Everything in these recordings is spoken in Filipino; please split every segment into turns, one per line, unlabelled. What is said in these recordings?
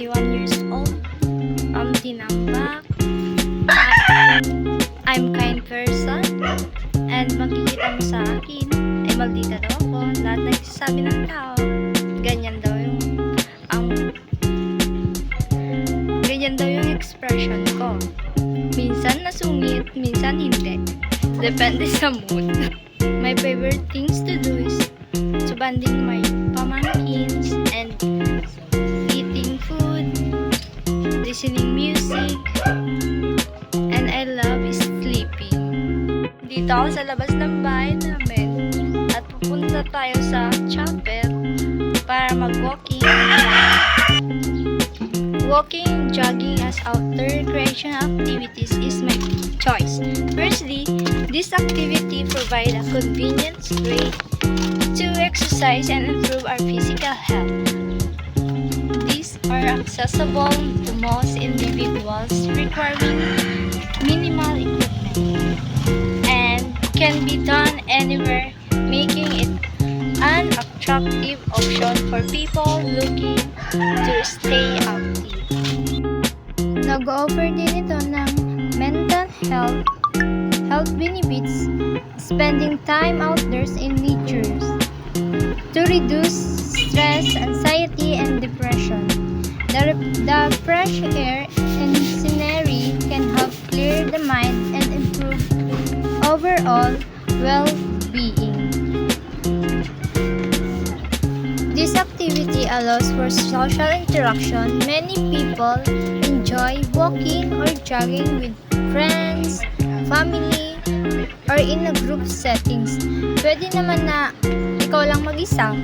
21 years old. I'm tinambak. I'm kind person. And makikita mo sa akin, ay maldita daw ako. Lahat nagsasabi ng tao, ganyan daw yung ganyan daw yung expression ko. Minsan nasungit, minsan hindi. Depende sa mood. My favorite things to do is to banding my pamangkins and eating food, listening music, and I love sleeping. Dito ako sa labas ng bahay namin at pupunta tayo sa chapel para mag-walking. Walking, jogging as outdoor recreation activities is my choice. Firstly, this activity provides a convenient way to exercise and improve our physical health. These are accessible to most individuals requiring minimal equipment and can be done anywhere, making it an attractive option for people looking to stay active. Nag-offer din ito ng mental health benefits, spending time outdoors in nature to reduce stress, anxiety, and depression. The fresh air and scenery can help clear the mind and improve overall well-being. This activity allows for social interaction. Many people enjoy walking or jogging with friends, family, or in a group settings. Pwede naman na ikaw lang mag-isa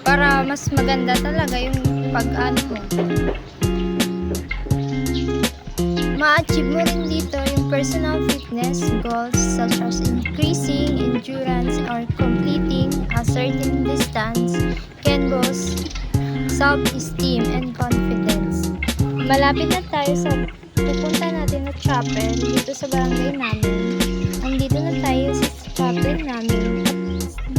para mas maganda talaga yung pag-ano mo. Ma-achieve mo rin dito yung personal fitness goals such as increasing endurance or completing a certain distance can boost self-esteem and confidence. Malapit na tayo sa pupunta natin na chapel dito sa barangay namin. Andito na tayo sa chapel namin at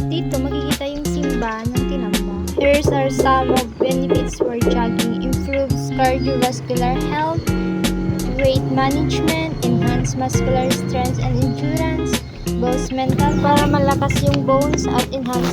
dito makikita yung simbahan ng tinamba. Here are some of benefits for jogging: improves cardiovascular health, weight management, enhance muscular strength and endurance, boosts mental para malakas yung bones at enhance